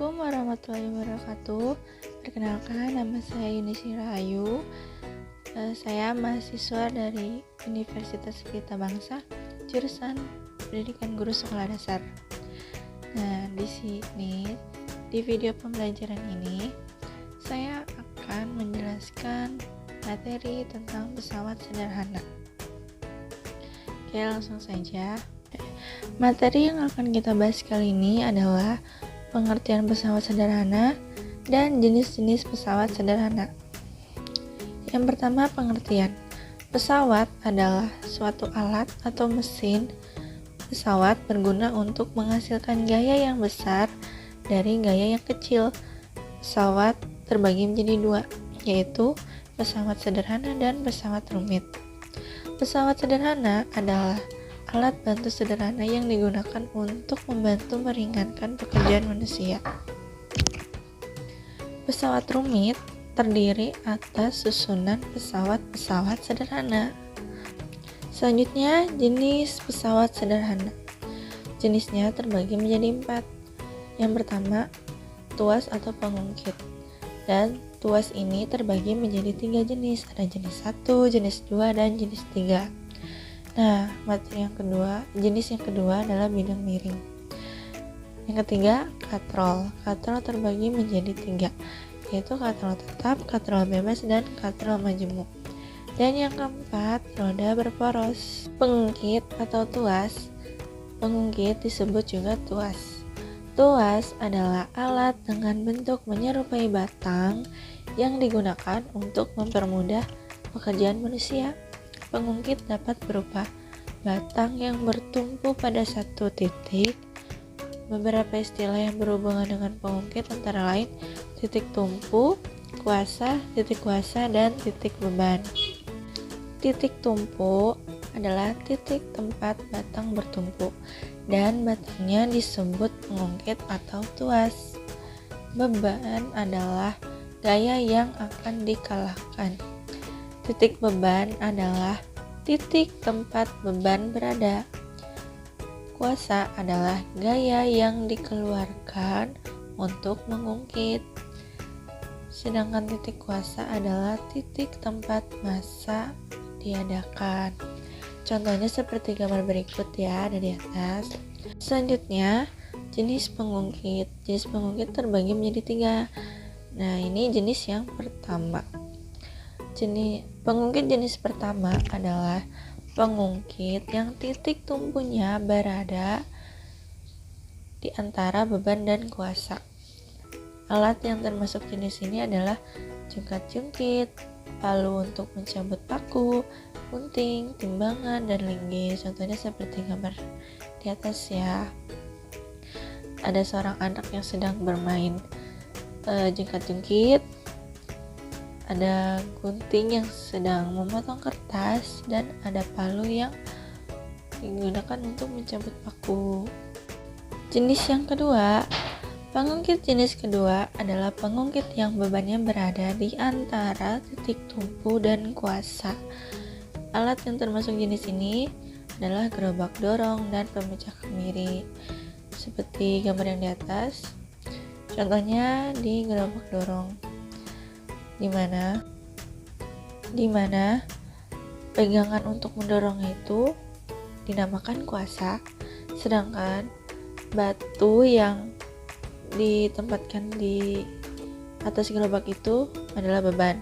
Assalamualaikum warahmatullahi wabarakatuh. Perkenalkan, nama saya Yunisi Rahayu. Saya mahasiswa dari Universitas Pelita Bangsa, jurusan Pendidikan Guru Sekolah Dasar. Nah, di video pembelajaran ini, saya akan menjelaskan materi tentang pesawat sederhana. Oke, langsung saja. Materi yang akan kita bahas kali ini adalah pengertian pesawat sederhana dan jenis-jenis pesawat sederhana. Yang pertama, pengertian. Pesawat adalah suatu alat atau mesin pesawat berguna untuk menghasilkan gaya yang besar dari gaya yang kecil. Pesawat terbagi menjadi dua, yaitu pesawat sederhana dan pesawat rumit. Pesawat sederhana adalah alat bantu sederhana yang digunakan untuk membantu meringankan pekerjaan manusia. Pesawat rumit terdiri atas susunan pesawat-pesawat sederhana. Selanjutnya, jenis pesawat sederhana. Jenisnya terbagi menjadi 4. Yang pertama, tuas atau pengungkit. Dan tuas ini terbagi menjadi 3 jenis. Ada jenis 1, jenis 2, dan jenis 3. Nah, jenis yang kedua adalah bidang miring. Yang ketiga, katrol. Katrol terbagi menjadi 3, yaitu katrol tetap, katrol bebas, dan katrol majemuk. Dan yang keempat, roda berporos. Pengungkit atau tuas. Pengungkit disebut juga tuas. Tuas adalah alat dengan bentuk menyerupai batang yang digunakan untuk mempermudah pekerjaan manusia. Pengungkit dapat berupa batang yang bertumpu pada satu titik. Beberapa istilah yang berhubungan dengan pengungkit antara lain titik tumpu, titik kuasa, dan titik beban. Titik tumpu adalah titik tempat batang bertumpu, dan batangnya disebut pengungkit atau tuas. Beban adalah gaya yang akan dikalahkan. Titik beban adalah titik tempat beban berada. Kuasa adalah gaya yang dikeluarkan untuk mengungkit. Sedangkan titik kuasa adalah titik tempat massa diadakan. Contohnya seperti gambar berikut ya, ada di atas. Selanjutnya, jenis pengungkit. Jenis pengungkit terbagi menjadi 3. Nah, ini jenis yang pertama. Pengungkit jenis pertama adalah pengungkit yang titik tumpunya berada di antara beban dan kuasa. Alat yang termasuk jenis ini adalah jungkat-jungkit, palu untuk mencabut paku, gunting, timbangan, dan linggis. Contohnya seperti gambar di atas ya. Ada seorang anak yang sedang bermain jungkat-jungkit, ada gunting yang sedang memotong kertas, dan ada palu yang digunakan untuk mencabut paku. Jenis yang kedua, pengungkit jenis kedua adalah pengungkit yang bebannya berada di antara titik tumpu dan kuasa. Alat yang termasuk jenis ini adalah gerobak dorong dan pemecah kemiri, seperti gambar yang di atas. Contohnya di gerobak dorong, di mana pegangan untuk mendorong itu dinamakan kuasa, sedangkan batu yang ditempatkan di atas gerobak itu adalah beban,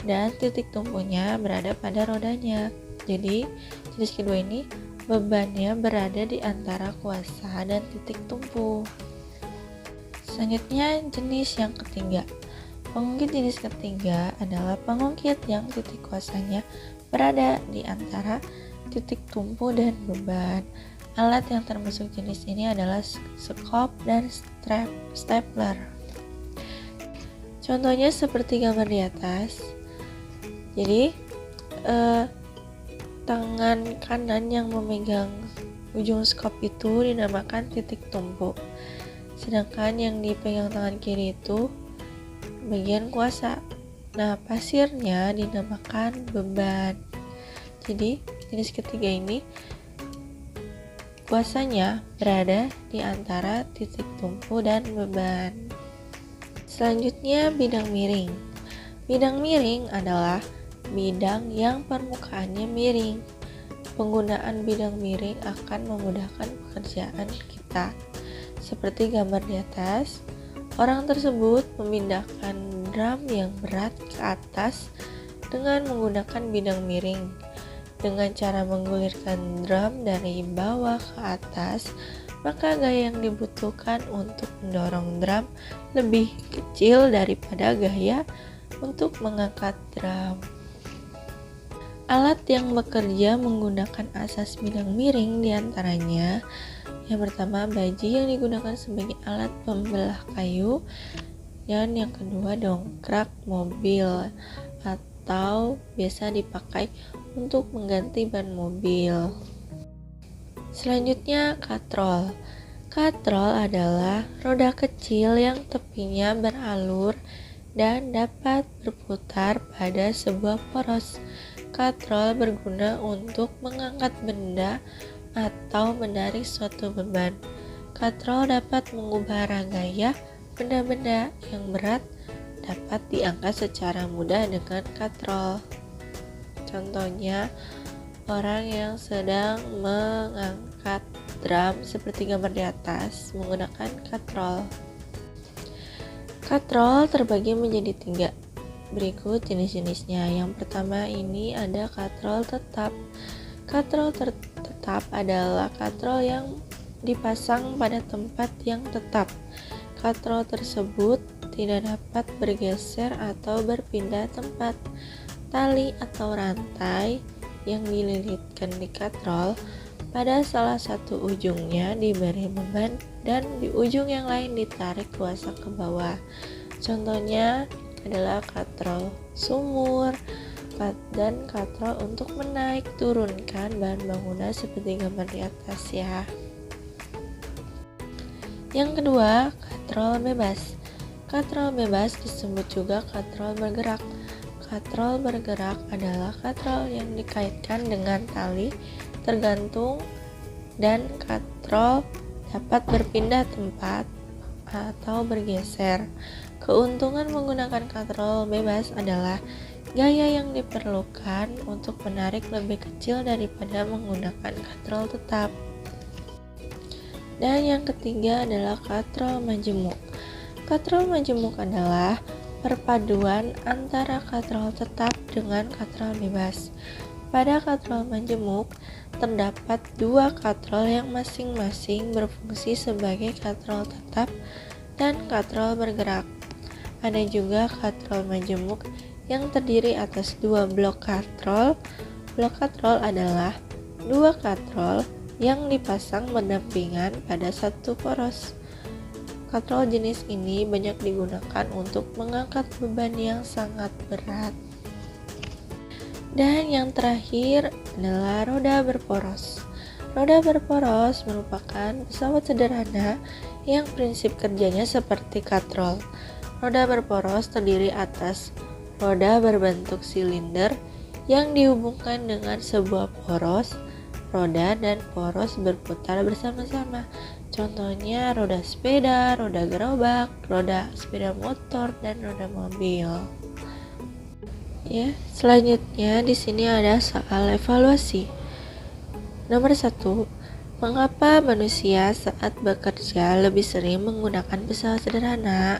dan titik tumpunya berada pada rodanya. Jadi jenis kedua ini bebannya berada di antara kuasa dan titik tumpu. Selanjutnya, jenis yang ketiga. Pengungkit jenis ketiga adalah pengungkit yang titik kuasanya berada di antara titik tumpu dan beban. Alat yang termasuk jenis ini adalah skop dan stapler. Contohnya seperti gambar di atas. Jadi tangan kanan yang memegang ujung skop itu dinamakan titik tumpu, sedangkan yang dipegang tangan kiri itu bagian kuasa. Nah, pasirnya dinamakan beban. Jadi, jenis ketiga ini kuasanya berada di antara titik tumpu dan beban. Selanjutnya, bidang miring. Bidang miring adalah bidang yang permukaannya miring. Penggunaan bidang miring akan memudahkan pekerjaan kita. Seperti gambar di atas, orang tersebut memindahkan drum yang berat ke atas dengan menggunakan bidang miring. Dengan cara menggulirkan drum dari bawah ke atas, maka gaya yang dibutuhkan untuk mendorong drum lebih kecil daripada gaya untuk mengangkat drum. Alat yang bekerja menggunakan asas bidang miring diantaranya: yang pertama, baji yang digunakan sebagai alat pembelah kayu, dan yang kedua, dongkrak mobil atau biasa dipakai untuk mengganti ban mobil. Selanjutnya, katrol. Katrol adalah roda kecil yang tepinya beralur dan dapat berputar pada sebuah poros. Katrol berguna untuk mengangkat benda atau menarik suatu beban. Katrol dapat mengubah arah gaya benda-benda yang berat dapat diangkat secara mudah dengan katrol. Contohnya, orang yang sedang mengangkat drum seperti gambar di atas menggunakan katrol. Katrol terbagi menjadi 3. Berikut jenis-jenisnya. Yang pertama ini ada katrol tetap. Katrol tetap adalah katrol yang dipasang pada tempat yang tetap. Katrol tersebut tidak dapat bergeser atau berpindah tempat. Tali atau rantai yang dililitkan di katrol pada salah satu ujungnya diberi beban dan di ujung yang lain ditarik kuasa ke bawah. Contohnya adalah katrol sumur dan katrol untuk menaik turunkan bahan bangunan seperti gambar di atas ya. Yang kedua, katrol bebas. Katrol bebas disebut juga katrol bergerak. Katrol bergerak adalah katrol yang dikaitkan dengan tali tergantung dan katrol dapat berpindah tempat atau bergeser. Keuntungan menggunakan katrol bebas adalah gaya yang diperlukan untuk menarik lebih kecil daripada menggunakan katrol tetap. Dan yang ketiga adalah katrol majemuk. Katrol majemuk adalah perpaduan antara katrol tetap dengan katrol bebas. Pada katrol majemuk, terdapat 2 katrol yang masing-masing berfungsi sebagai katrol tetap dan katrol bergerak. Ada juga katrol majemuk yang terdiri atas 2 blok katrol. Blok katrol adalah 2 katrol yang dipasang berdampingan pada satu poros. Katrol jenis ini banyak digunakan untuk mengangkat beban yang sangat berat. Dan yang terakhir adalah roda berporos. Roda berporos merupakan pesawat sederhana yang prinsip kerjanya seperti katrol. Roda berporos terdiri atas roda berbentuk silinder yang dihubungkan dengan sebuah poros. Roda dan poros berputar bersama-sama. Contohnya roda sepeda, roda gerobak, roda sepeda motor, dan roda mobil. Ya, selanjutnya di sini ada soal evaluasi. Nomor 1, mengapa manusia saat bekerja lebih sering menggunakan pesawat sederhana?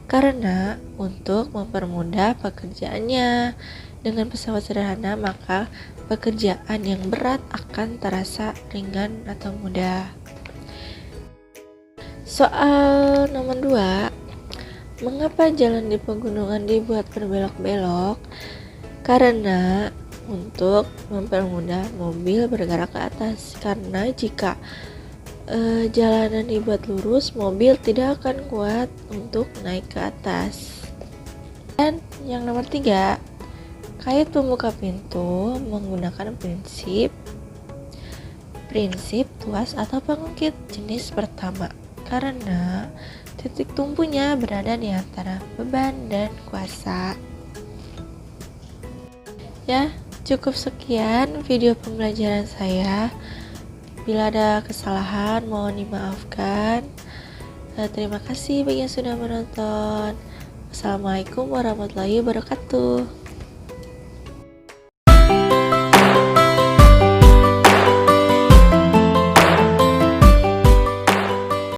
Karena untuk mempermudah pekerjaannya. Dengan pesawat sederhana, maka pekerjaan yang berat akan terasa ringan atau mudah. Soal nomor 2, mengapa jalan di pegunungan dibuat berbelok-belok? Karena untuk mempermudah mobil bergerak ke atas. Karena jika jalanan dibuat lurus, mobil tidak akan kuat untuk naik ke atas. Dan yang nomor 3, kait pembuka pintu menggunakan prinsip tuas atau pengungkit jenis pertama. Karena titik tumpunya berada di antara beban dan kuasa. Ya, cukup sekian video pembelajaran saya. Bila ada kesalahan mohon dimaafkan. Terima kasih bagi yang sudah menonton. Assalamualaikum warahmatullahi wabarakatuh.